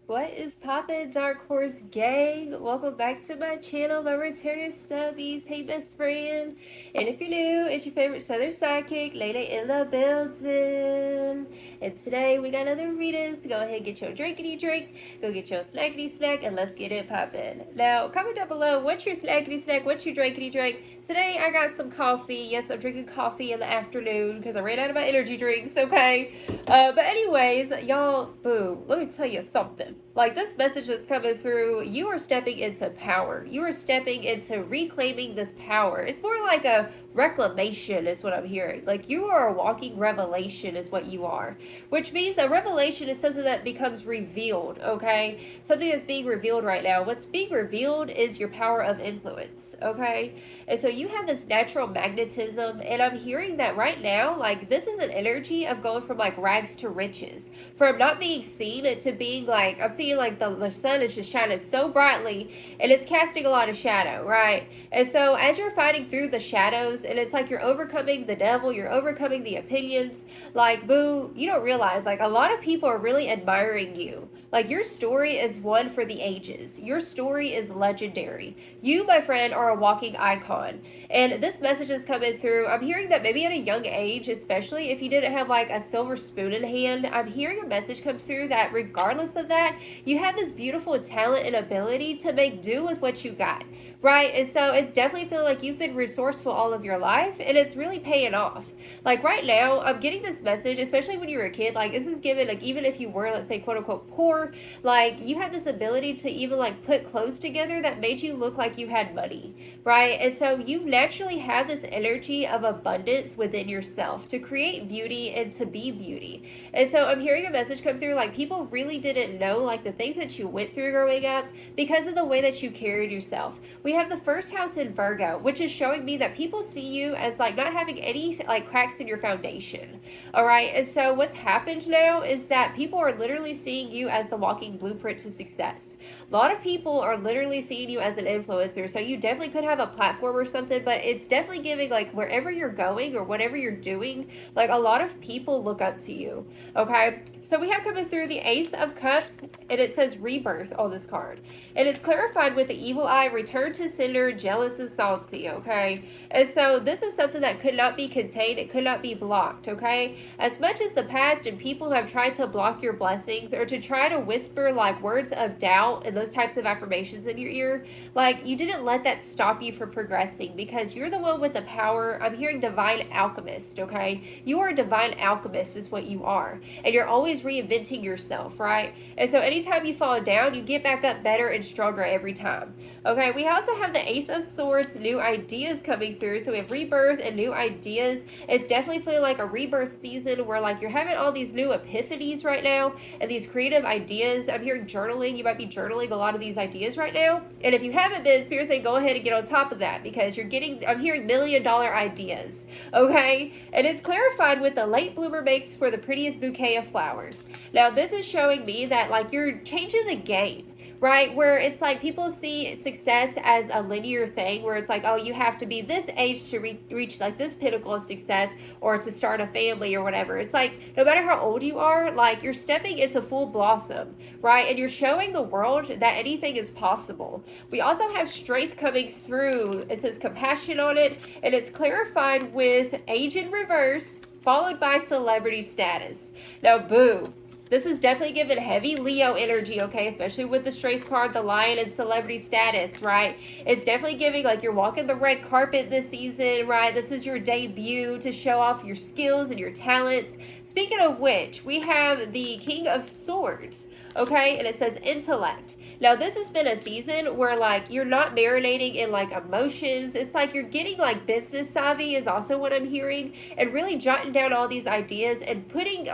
What is poppin', Dark Horse Gang? Welcome back to my channel, my returning subbies. Hey, best friend. And if you're new, it's your favorite Southern sidekick, Lady in the building. And today we got another reading, so go ahead and get your drinkity drink, go get your snackity snack, and let's get it poppin'. Now, comment down below, what's your snackity snack, what's your drinkity drink? Today I got some coffee. Yes, I'm drinking coffee in the afternoon because I ran out of my energy drinks, okay? But anyways, y'all, boo, let me tell you something. Like, this message that's coming through, you are stepping into power. You are stepping into reclaiming this power. It's more like a reclamation is what I'm hearing. Like, you are a walking revelation is what you are. Which means a revelation is something that becomes revealed, okay? Something that's being revealed right now. What's being revealed is your power of influence, okay? And so you have this natural magnetism, and I'm hearing that right now, like, this is an energy of going from, like, rags to riches. From not being seen to being, like, I'm seeing, like, the sun is just shining so brightly, and it's casting a lot of shadow, right? And so as you're fighting through the shadows, and it's like you're overcoming the devil, you're overcoming the opinions, like, boo, you don't realize, like, a lot of people are really admiring you. Like, your story is one for the ages. Your story is legendary. You, my friend, are a walking icon. And this message is coming through. I'm hearing that maybe at a young age, especially if you didn't have, like, a silver spoon in hand, I'm hearing a message come through that regardless of that, you have this beautiful talent and ability to make do with what you got, right? And so it's definitely feeling like you've been resourceful all of your life, and it's really paying off. Like, right now, I'm getting this message, especially when you were a kid, like, this is given, like, even if you were, let's say, quote unquote poor, like, you had this ability to even, like, put clothes together that made you look like you had money, right? And so you naturally have this energy of abundance within yourself to create beauty and to be beauty. And so I'm hearing a message come through, like, people really didn't know, like, the things that you went through growing up because of the way that you carried yourself. We have the first house in Virgo, which is showing me that people see you as, like, not having any, like, cracks in your foundation. All right. And so what's happened now is that people are literally seeing you as the walking blueprint to success. A lot of people are literally seeing you as an influencer. So you definitely could have a platform or something, but it's definitely giving, like, wherever you're going or whatever you're doing, like, a lot of people look up to you. Okay. So we have coming through the Ace of Cups, and it says rebirth on this card. And it's clarified with the evil eye, return to sender, jealous and salty, okay? And so this is something that could not be contained. It could not be blocked, okay? As much as the past and people have tried to block your blessings or to try to whisper, like, words of doubt and those types of affirmations in your ear, like, you didn't let that stop you from progressing because you're the one with the power. I'm hearing divine alchemist, okay? You are a divine alchemist is what you are. And you're always reinventing yourself, right? And so anytime you fall down, you get back up better and stronger every time. Okay, we also have the Ace of Swords, new ideas coming through. So we have rebirth and new ideas. It's definitely feeling like a rebirth season where, like, you're having all these new epiphanies right now and these creative ideas. I'm hearing journaling. You might be journaling a lot of these ideas right now. And if you haven't been, Spirit saying go ahead and get on top of that because you're getting, I'm hearing $1 million ideas. Okay, and it's clarified with the late bloomer makes for the prettiest bouquet of flowers. Now this is showing me that, like, you're changing the game, right? Where it's like people see success as a linear thing where it's like, oh, you have to be this age to reach like this pinnacle of success or to start a family or whatever. It's like no matter how old you are, like, you're stepping into full blossom, right? And you're showing the world that anything is possible. We also have strength coming through. It says compassion on it, and it's clarified with age in reverse followed by celebrity status. Now, boo. This is definitely giving heavy Leo energy, okay? Especially with the strength card, the lion, and celebrity status, right? It's definitely giving, like, you're walking the red carpet this season, right? This is your debut to show off your skills and your talents. Speaking of which, we have the King of Swords, okay? And it says intellect. Now, this has been a season where like you're not marinating in like emotions. It's like you're getting like business savvy is also what I'm hearing, and really jotting down all these ideas and putting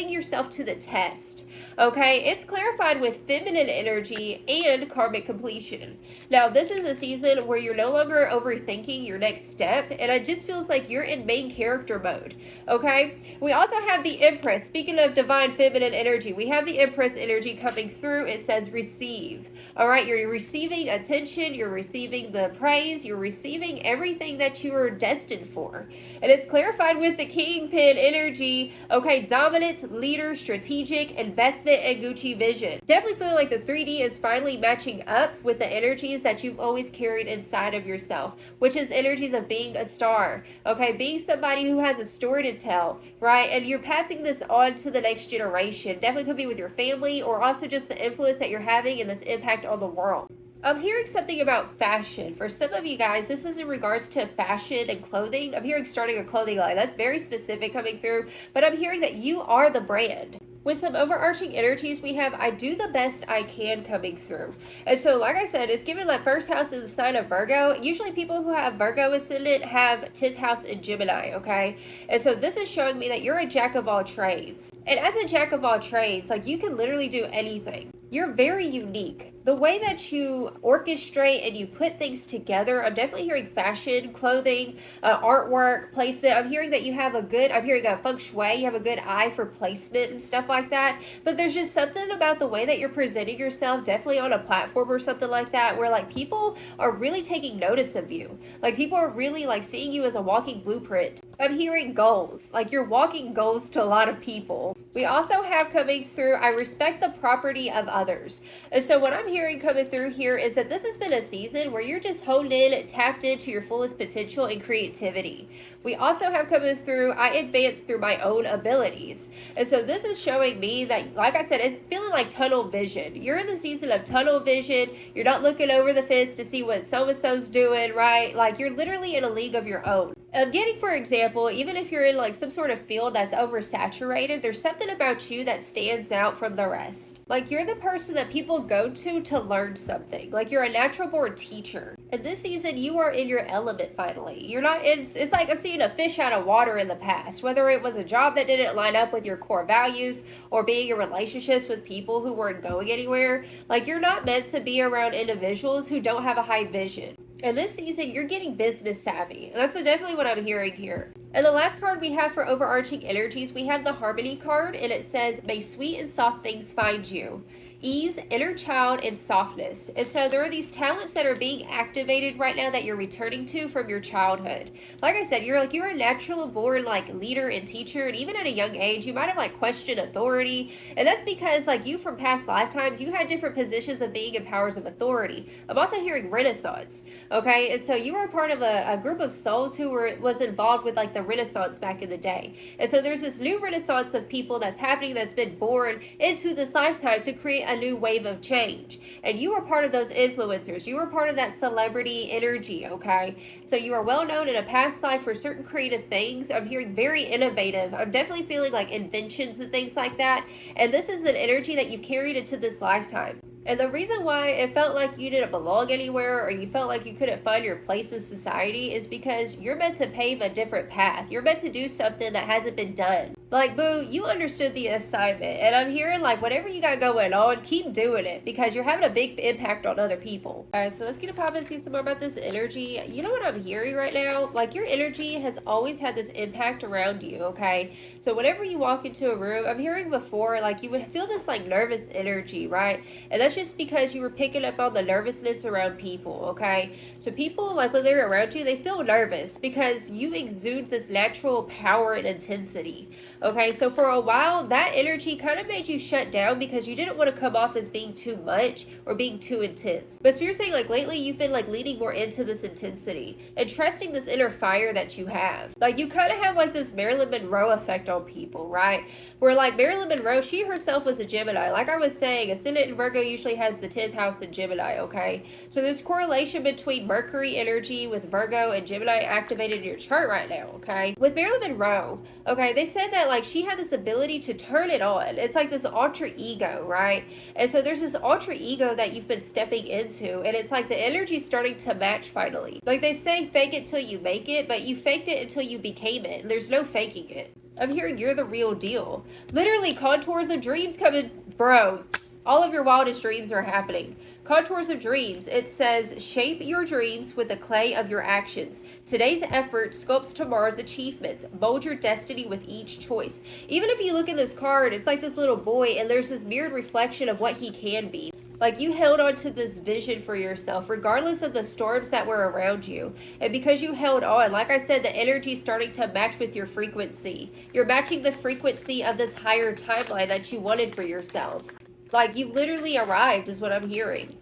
yourself to the test. Okay, it's clarified with feminine energy and karmic completion. Now, this is a season where you're no longer overthinking your next step, and it just feels like you're in main character mode. Okay, we also have the Empress. Speaking of divine feminine energy, we have the Empress energy coming through. It says receive. All right, you're receiving attention, you're receiving the praise, you're receiving everything that you are destined for. And it's clarified with the Kingpin energy. Okay, dominance, leader, strategic, investment, and Gucci vision. Definitely feel like the 3D is finally matching up with the energies that you've always carried inside of yourself, which is energies of being a star. Okay, being somebody who has a story to tell, right? And you're passing this on to the next generation. Definitely could be with your family, or also just the influence that you're having and this impact on the world. I'm hearing something about fashion. For some of you guys, this is in regards to fashion and clothing. I'm hearing starting a clothing line. That's very specific coming through, but I'm hearing that you are the brand. With some overarching energies, we have I do the best I can coming through. And so, like I said, it's given that first house in the sign of Virgo. Usually people who have Virgo ascendant have 10th house in Gemini, okay? And so this is showing me that you're a jack of all trades. And as a jack of all trades, like you can literally do anything. You're very unique. The way that you orchestrate and you put things together, I'm definitely hearing fashion, clothing, artwork, placement. I'm hearing that you have I'm hearing a feng shui, you have a good eye for placement and stuff like that. But there's just something about the way that you're presenting yourself, definitely on a platform or something like that, where like people are really taking notice of you. Like people are really like seeing you as a walking blueprint. I'm hearing goals, like you're walking goals to a lot of people. We also have coming through, I respect the property of others. And so what I'm hearing coming through here is that this has been a season where you're just honed in, tapped into your fullest potential and creativity. We also have coming through, I advance through my own abilities. And so this is showing me that, like I said, it's feeling like tunnel vision. You're in the season of tunnel vision. You're not looking over the fence to see what so-and-so's doing, right? Like you're literally in a league of your own. I'm getting, for example, even if you're in like some sort of field that's oversaturated, there's something about you that stands out from the rest. Like you're the person that people go to learn something. Like you're a natural born teacher. And this season, you are in your element finally. You're not in, it's like I'm seeing a fish out of water in the past, whether it was a job that didn't line up with your core values or being in relationships with people who weren't going anywhere. Like you're not meant to be around individuals who don't have a high vision. And this season, you're getting business savvy. And that's definitely what I'm hearing here. And the last card we have for overarching energies, we have the Harmony card, and it says, may sweet and soft things find you. Ease, inner child, and softness. And so there are these talents that are being activated right now that you're returning to from your childhood. Like I said, you're a natural born like leader and teacher, and even at a young age, you might have like questioned authority. And that's because like you from past lifetimes, you had different positions of being in powers of authority. I'm also hearing Renaissance. Okay, and so you were part of a group of souls who was involved with like the Renaissance back in the day. And so there's this new Renaissance of people that's happening that's been born into this lifetime to create a new wave of change. And you were part of those influencers. You were part of that celebrity energy, okay? So you are well known in a past life for certain creative things. I'm hearing very innovative. I'm definitely feeling like inventions and things like that. And this is an energy that you've carried into this lifetime. And the reason why it felt like you didn't belong anywhere or you felt like you couldn't find your place in society is because you're meant to pave a different path. You're meant to do something that hasn't been done. Like, boo, you understood the assignment. And I'm hearing, like, whatever you got going on, keep doing it because you're having a big impact on other people. All right, so let's get a pop and see some more about this energy. You know what I'm hearing right now? Like, your energy has always had this impact around you, okay? So whenever you walk into a room, I'm hearing before, like, you would feel this, like, nervous energy, right? And that's just because you were picking up on the nervousness around people, okay? So people, like, when they're around you, they feel nervous because you exude this natural power and intensity. Okay, so for a while, that energy kind of made you shut down because you didn't want to come off as being too much or being too intense. But so you're saying, like, lately you've been, like, leaning more into this intensity and trusting this inner fire that you have. Like, you kind of have, like, this Marilyn Monroe effect on people, right? Where, like, Marilyn Monroe, she herself was a Gemini. Like I was saying, ascendant in Virgo usually usually has the 10th house in Gemini, okay? So there's correlation between Mercury energy with Virgo and Gemini activated in your chart right now, okay? With Marilyn Monroe, okay, they said that like she had this ability to turn it on. It's like this alter ego, right? And so there's this alter ego that you've been stepping into, and it's like the energy's starting to match finally. Like they say, fake it till you make it, but you faked it until you became it. There's no faking it. I'm hearing you're the real deal. Literally, contours of dreams coming, bro. All of your wildest dreams are happening. Contours of dreams. It says, shape your dreams with the clay of your actions. Today's effort sculpts tomorrow's achievements. Mold your destiny with each choice. Even if you look at this card, it's like this little boy, and there's this mirrored reflection of what he can be. Like you held on to this vision for yourself, regardless of the storms that were around you. And because you held on, like I said, the energy is starting to match with your frequency. You're matching the frequency of this higher timeline that you wanted for yourself. Like you've literally arrived is what I'm hearing.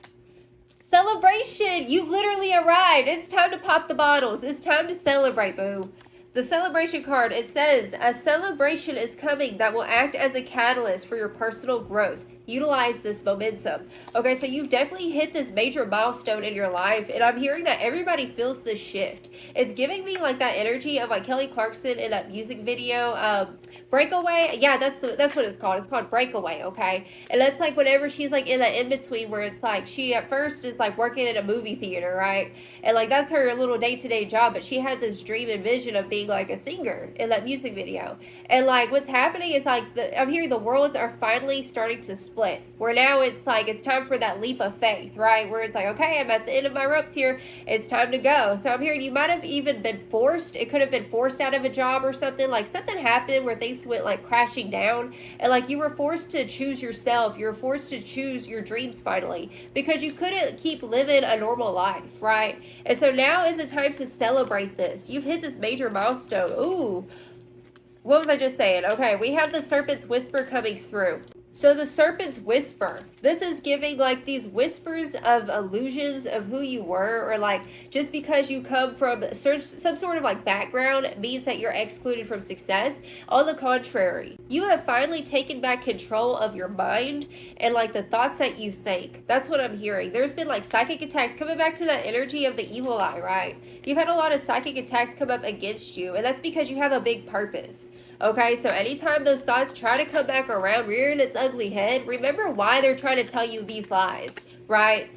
Celebration! You've literally arrived. It's time to pop the bottles. It's time to celebrate, boo. The celebration card, it says, a celebration is coming that will act as a catalyst for your personal growth. Utilize this momentum. Okay, so you've definitely hit this major milestone in your life, and I'm hearing that everybody feels this shift. It's giving me like that energy of like Kelly Clarkson in that music video, Breakaway. Yeah, that's what it's called. It's called Breakaway, okay? And that's like whenever she's like in that in-between where it's like she at first is like working in a movie theater, right? And like that's her little day-to-day job, but she had this dream and vision of being like a singer in that music video. And like what's happening is like I'm hearing the worlds are finally starting to split, where now it's like it's time for that leap of faith, right? Where it's like, okay, I'm at the end of my ropes here, it's time to go. So I'm hearing you might have even been forced. It could have been forced out of a job or something. Like something happened where things went like crashing down, and like you were forced to choose yourself. You were forced to choose your dreams finally, because you couldn't keep living a normal life, right? And so now is the time to celebrate this. You've hit this major milestone. Ooh, what was I just saying? Okay, we have the serpent's whisper coming through. So the serpent's whisper, this is giving like these whispers of illusions of who you were, or like just because you come from some sort of like background means that you're excluded from success. On the contrary, you have finally taken back control of your mind and like the thoughts that you think. That's what I'm hearing. There's been like psychic attacks coming back to that energy of the evil eye, right? You've had a lot of psychic attacks come up against you, and that's because you have a big purpose. Okay, so anytime those thoughts try to come back around, rearing its ugly head, remember why they're trying to tell you these lies, right?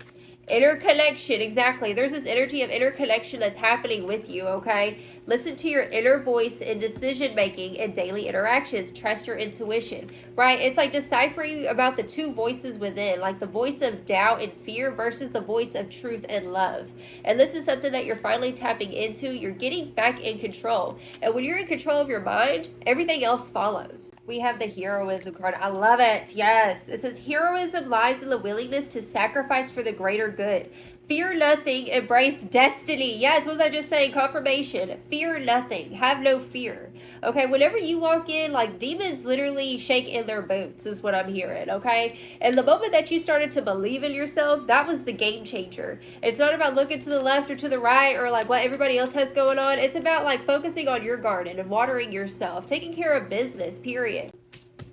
Interconnection, exactly. There's this energy of interconnection that's happening with you, okay? Listen to your inner voice in decision making and daily interactions. Trust your intuition, right? It's like deciphering about the two voices within, like the voice of doubt and fear versus the voice of truth and love. And this is something that you're finally tapping into. You're getting back in control. And when you're in control of your mind, everything else follows. We have the heroism card. I love it. Yes. It says heroism lies in the willingness to sacrifice for the greater good. Fear nothing, embrace destiny. Yes, what was I just saying? Confirmation. Fear nothing. Have no fear. Okay, whenever you walk in, like demons literally shake in their boots is what I'm hearing, okay? And the moment that you started to believe in yourself, that was the game changer. It's not about looking to the left or to the right or like what everybody else has going on. It's about like focusing on your garden and watering yourself, taking care of business, period.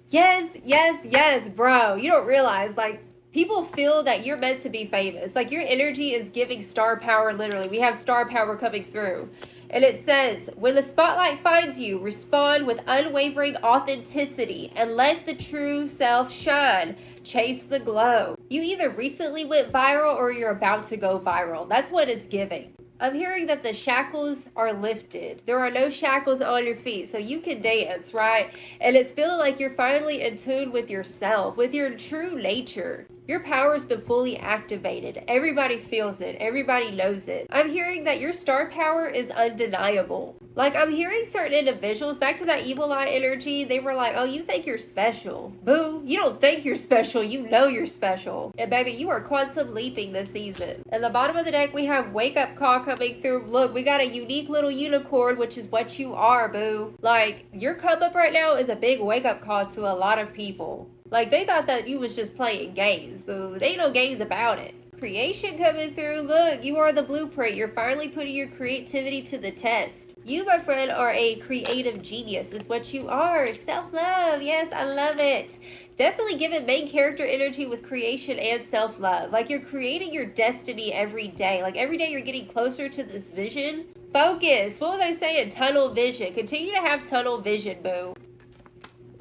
Yes, yes, yes, bro. You don't realize, like, people feel that you're meant to be famous. Like your energy is giving star power, literally. We have star power coming through. And it says, when the spotlight finds you, respond with unwavering authenticity and let the true self shine. Chase the glow. You either recently went viral or you're about to go viral. That's what it's giving. I'm hearing that the shackles are lifted. There are no shackles on your feet, so you can dance, right? And it's feeling like you're finally in tune with yourself, with your true nature. Your power has been fully activated. Everybody feels it. Everybody knows it. I'm hearing that your star power is undeniable. Like, I'm hearing certain individuals, back to that evil eye energy, they were like, oh, you think you're special. Boo, you don't think you're special. You know you're special. And baby, you are quantum leaping this season. At the bottom of the deck, we have wake up call coming through. Look, we got a unique little unicorn, which is what you are, boo. Like, your come up right now is a big wake up call to a lot of people. Like, they thought that you was just playing games, boo. They ain't no games about it. Creation coming through. Look, you are the blueprint. You're finally putting your creativity to the test. You, my friend, are a creative genius is what you are. Self-love. Yes, I love it. Definitely give it main character energy with creation and self-love. Like you're creating your destiny every day. Like every day you're getting closer to this vision. Focus. What was I saying? Tunnel vision. Continue to have tunnel vision, boo.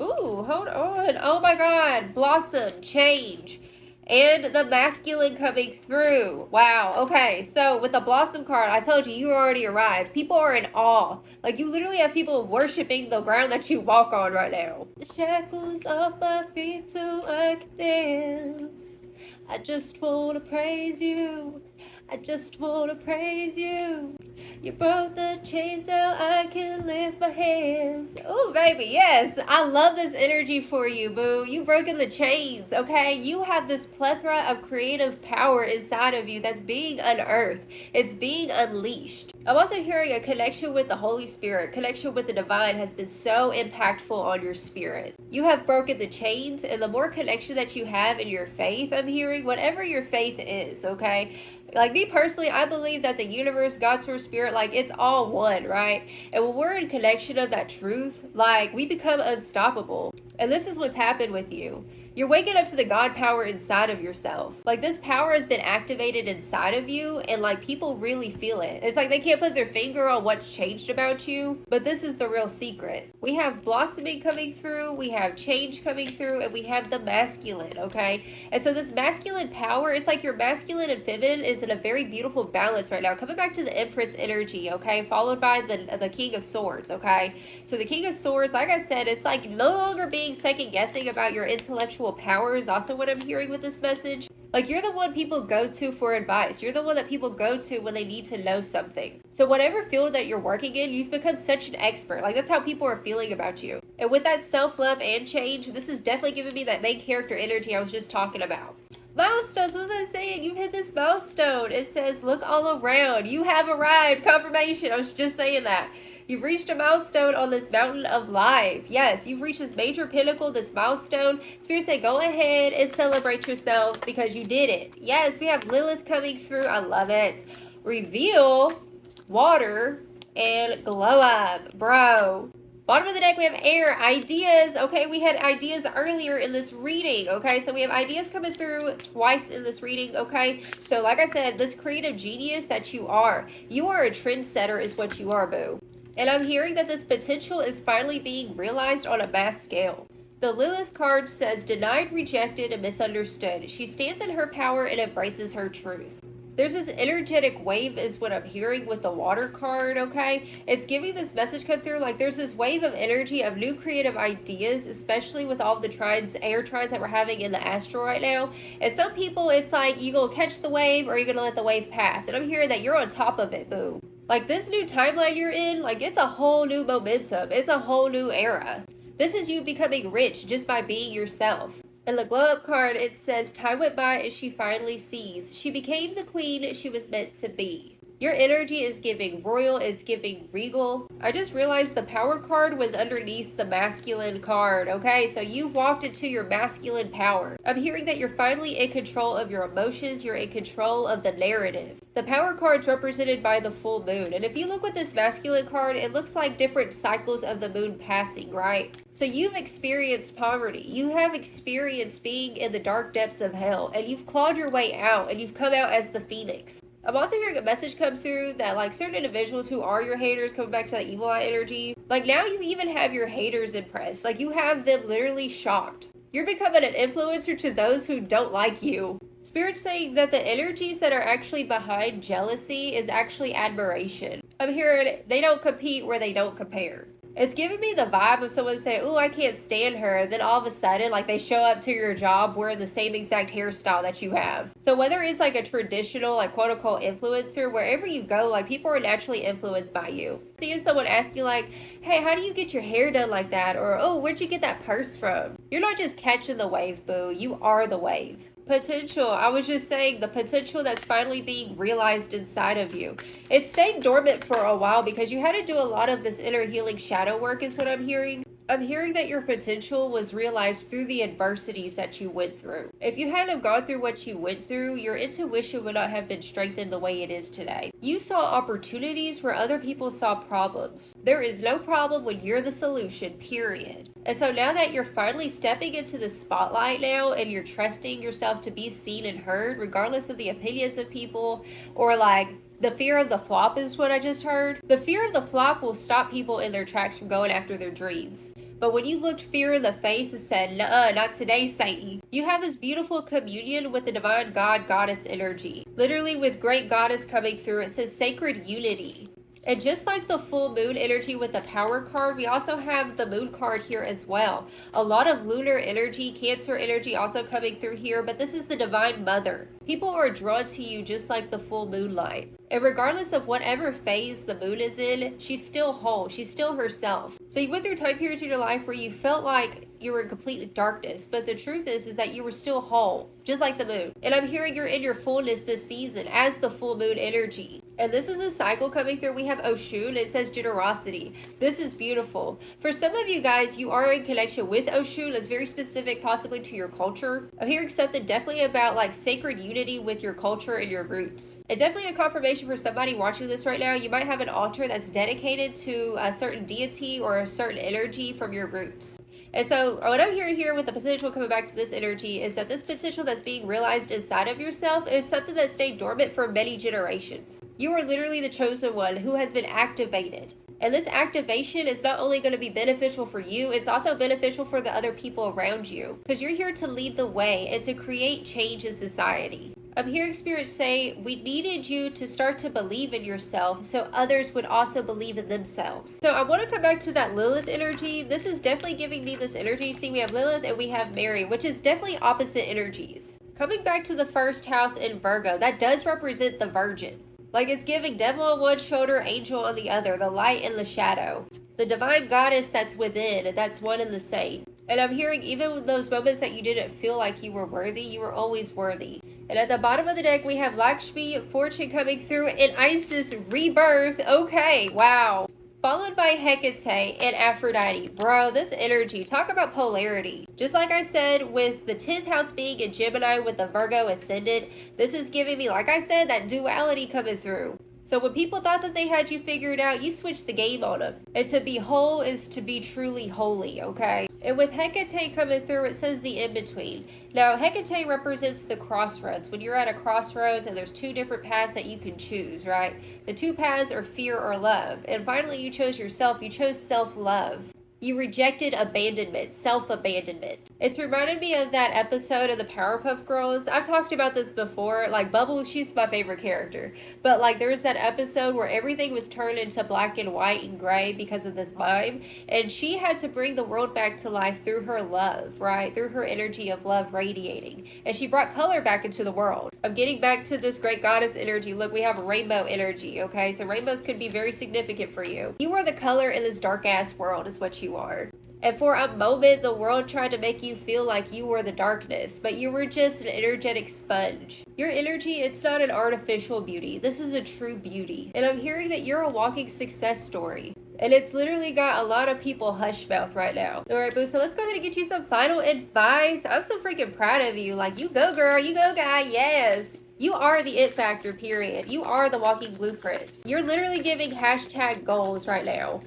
Ooh, hold on. Oh my God. Blossom. Change. And the masculine coming through. Wow. Okay. So with the blossom card, I told you, you already arrived. People are in awe. Like you literally have people worshiping the ground that you walk on right now. The shackles off my feet so I can dance. I just want to praise you. I just want to praise you. You broke the chains, now I can lift my hands. Oh, baby, yes. I love this energy for you, boo. You've broken the chains, okay? You have this plethora of creative power inside of you that's being unearthed. It's being unleashed. I'm also hearing a connection with the Holy Spirit. Connection with the divine has been so impactful on your spirit. You have broken the chains, and the more connection that you have in your faith, I'm hearing, whatever your faith is, okay? Like me personally, I believe that the universe, God, source, spirit, like it's all one, right? And when we're in connection of that truth, like we become unstoppable. And this is what's happened with you. You're waking up to the God power inside of yourself. Like this power has been activated inside of you, and like people really feel it. It's like they can't put their finger on what's changed about you, but this is the real secret. We have blossoming coming through, we have change coming through, and we have the masculine, okay? And so this masculine power, it's like your masculine and feminine is in a very beautiful balance right now. Coming back to the Empress energy, okay? Followed by the King of Swords, okay? So the King of Swords, like I said, it's like no longer being second guessing about your intellectual power is also what I'm hearing with this message. Like you're the one people go to for advice. You're the one that people go to when they need to know something. So whatever field that you're working in, you've become such an expert. Like that's how people are feeling about you. And with that self-love and change, this is definitely giving me that main character energy I was just talking about. Milestones, what was I saying? You've hit this milestone. It says, look all around. You have arrived. Confirmation. I was just saying that. You've reached a milestone on this mountain of life. Yes, you've reached this major pinnacle, this milestone. Spirit say, go ahead and celebrate yourself because you did it. Yes, we have Lilith coming through. I love it. Reveal, water, and glow up. Bro. Bottom of the deck, we have air, ideas. Okay, we had ideas earlier in this reading. Okay, so we have ideas coming through twice in this reading. Okay, so like I said, this creative genius that you are a trendsetter is what you are, boo. And I'm hearing that this potential is finally being realized on a mass scale. The Lilith card says, denied, rejected, and misunderstood. She stands in her power and embraces her truth. There's this energetic wave is what I'm hearing with the water card, okay? It's giving this message come through, like there's this wave of energy of new creative ideas, especially with all the trines, air trines that we're having in the astral right now. And some people, it's like, you gonna catch the wave or you're gonna let the wave pass. And I'm hearing that you're on top of it, boo. Like this new timeline you're in, like it's a whole new momentum. It's a whole new era. This is you becoming rich just by being yourself. In the glow up card, it says, time went by and she finally sees. She became the queen she was meant to be. Your energy is giving royal, it's giving regal. I just realized the power card was underneath the masculine card, okay? So you've walked into your masculine power. I'm hearing that you're finally in control of your emotions, you're in control of the narrative. The power card's represented by the full moon. And if you look with this masculine card, it looks like different cycles of the moon passing, right? So you've experienced poverty. You have experienced being in the dark depths of hell, and you've clawed your way out, and you've come out as the phoenix. I'm also hearing a message come through that like certain individuals who are your haters, coming back to that evil eye energy, like now you even have your haters impressed. Like you have them literally shocked. You're becoming an influencer to those who don't like you. Spirit's saying that the energies that are actually behind jealousy is actually admiration. I'm hearing they don't compete where they don't compare. It's giving me the vibe of someone saying, oh, I can't stand her. And then all of a sudden, like they show up to your job wearing the same exact hairstyle that you have. So whether it's like a traditional, like quote unquote influencer, wherever you go, like people are naturally influenced by you. Seeing someone ask you like, hey, how do you get your hair done like that? Or, oh, where'd you get that purse from? You're not just catching the wave, boo. You are the wave. Potential. I was just saying the potential that's finally being realized inside of you. It stayed dormant for a while because you had to do a lot of this inner healing shadow work is what I'm hearing. I'm hearing that your potential was realized through the adversities that you went through. If you hadn't gone through what you went through, your intuition would not have been strengthened the way it is today. You saw opportunities where other people saw problems. There is no problem when you're the solution, period. And so now that you're finally stepping into the spotlight now and you're trusting yourself to be seen and heard, regardless of the opinions of people, or like the fear of the flop is what I just heard. The fear of the flop will stop people in their tracks from going after their dreams. But when you looked fear in the face and said, "Nuh-uh, not today, Satan," you have this beautiful communion with the divine God, goddess energy. Literally with great goddess coming through, it says sacred unity. And just like the full moon energy with the power card, we also have the moon card here as well. A lot of lunar energy, Cancer energy also coming through here, but this is the divine mother. People are drawn to you just like the full moonlight. And regardless of whatever phase the moon is in, she's still whole. She's still herself. So you went through time periods in your life where you felt like you were in complete darkness, but the truth is that you were still whole, just like the moon. And I'm hearing you're in your fullness this season as the full moon energy. And this is a cycle coming through. We have Oshun. It says generosity. This is beautiful. For some of you guys, you are in connection with Oshun. It's very specific, possibly to your culture. I'm hearing something definitely about like sacred unity with your culture and your roots. And definitely a confirmation for somebody watching this right now. You might have an altar that's dedicated to a certain deity or a certain energy from your roots. And so what I'm hearing here with the potential coming back to this energy is that this potential that's being realized inside of yourself is something that stayed dormant for many generations. You are literally the chosen one who has been activated. And this activation is not only going to be beneficial for you, it's also beneficial for the other people around you. Because you're here to lead the way and to create change in society. I'm hearing spirits say, we needed you to start to believe in yourself so others would also believe in themselves. So I want to come back to that Lilith energy. This is definitely giving me this energy. See, we have Lilith and we have Mary, which is definitely opposite energies. Coming back to the first house in Virgo, that does represent the Virgin. Like it's giving devil on one shoulder, angel on the other, the light and the shadow. The divine goddess that's within, and that's one and the same. And I'm hearing even with those moments that you didn't feel like you were worthy, you were always worthy. And at the bottom of the deck, we have Lakshmi, Fortune coming through, and Isis, Rebirth. Okay, wow. Followed by Hecate and Aphrodite. Bro, this energy, talk about polarity. Just like I said, with the 10th house being in Gemini with the Virgo ascendant, this is giving me, like I said, that duality coming through. So when people thought that they had you figured out, you switched the game on them. And to be whole is to be truly holy, okay? And with Hecate coming through, it says the in-between. Now, Hecate represents the crossroads. When you're at a crossroads and there's two different paths that you can choose, right? The two paths are fear or love. And finally, you chose yourself. You chose self-love. You rejected abandonment, self-abandonment. It's reminded me of that episode of the Powerpuff Girls. I've talked about this before. Like, Bubbles, she's my favorite character. But, like, there was that episode where everything was turned into black and white and gray because of this mime. And she had to bring the world back to life through her love, right? Through her energy of love radiating. And she brought color back into the world. I'm getting back to this great goddess energy. Look, we have a rainbow energy, okay? So rainbows could be very significant for you. You are the color in this dark-ass world is what you are. And for a moment, the world tried to make you feel like you were the darkness, but you were just an energetic sponge. Your energy, it's not an artificial beauty. This is a true beauty. And I'm hearing that you're a walking success story. And it's literally got a lot of people hush mouth right now. All right, boo, so let's go ahead and get you some final advice. I'm so freaking proud of you. Like, you go, girl. You go, guy. Yes. You are the it factor, period. You are the walking blueprints. You're literally giving hashtag goals right now.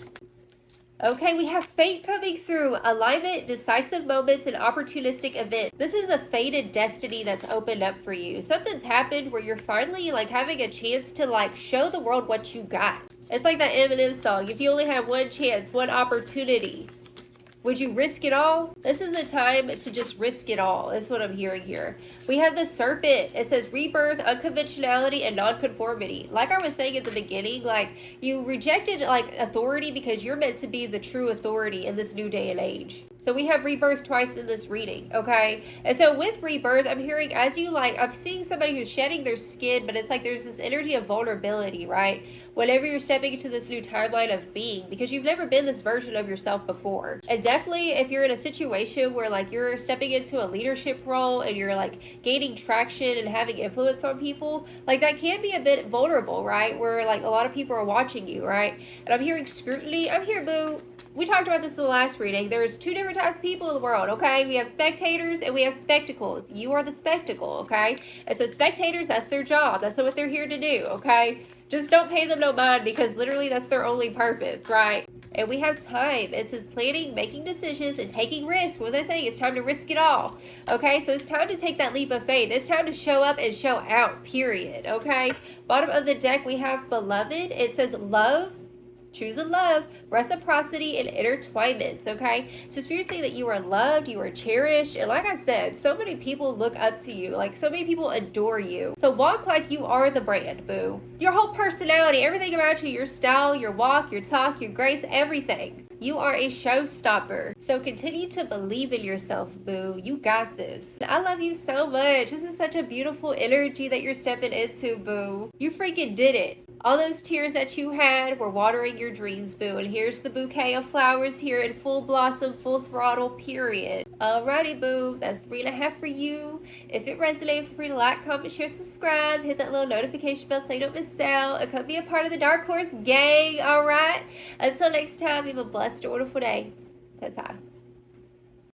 Okay, we have fate coming through. Alignment, decisive moments, and opportunistic events. This is a fated destiny that's opened up for you. Something's happened where you're finally like having a chance to like show the world what you got. It's like that Eminem song. If you only had one chance, one opportunity, would you risk it all? This is the time to just risk it all. That's what I'm hearing here. We have the serpent. It says rebirth, unconventionality, and nonconformity. Like I was saying at the beginning, like you rejected like authority because you're meant to be the true authority in this new day and age. So we have rebirth twice in this reading, okay? And so with rebirth, I'm hearing as you like, I'm seeing somebody who's shedding their skin, but it's like there's this energy of vulnerability, right? Whenever you're stepping into this new timeline of being, because you've never been this version of yourself before. And definitely definitely if you're in a situation where like you're stepping into a leadership role and you're like gaining traction and having influence on people, like that can be a bit vulnerable, right? Where like a lot of people are watching you, right? And I'm hearing scrutiny. I'm here, boo. We talked about this in the last reading. There's two different types of people in the world, okay? We have spectators and we have spectacles. You are the spectacle, okay? And so spectators, that's their job. That's what they're here to do, okay? Just don't pay them no mind because literally that's their only purpose, right? And we have time. It says planning, making decisions, and taking risks. What was I saying? It's time to risk it all. Okay, so it's time to take that leap of faith. It's time to show up and show out, period. Okay, bottom of the deck we have beloved. It says love. Choose a love, reciprocity, and intertwinements, okay? So Spirit's saying that you are loved, you are cherished, and like I said, so many people look up to you. Like, so many people adore you. So walk like you are the brand, boo. Your whole personality, everything about you, your style, your walk, your talk, your grace, everything. You are a showstopper. So continue to believe in yourself, boo. You got this. I love you so much. This is such a beautiful energy that you're stepping into, boo. You freaking did it. All those tears that you had were watering your dreams, boo. And here's the bouquet of flowers here in full blossom, full throttle, period. Alrighty, boo. That's 3.5 for you. If it resonated, feel free to like, comment, share, subscribe. Hit that little notification bell so you don't miss out. And come be a part of the Dark Horse gang, alright? Until next time, have a blessed and wonderful day. Ta-ta.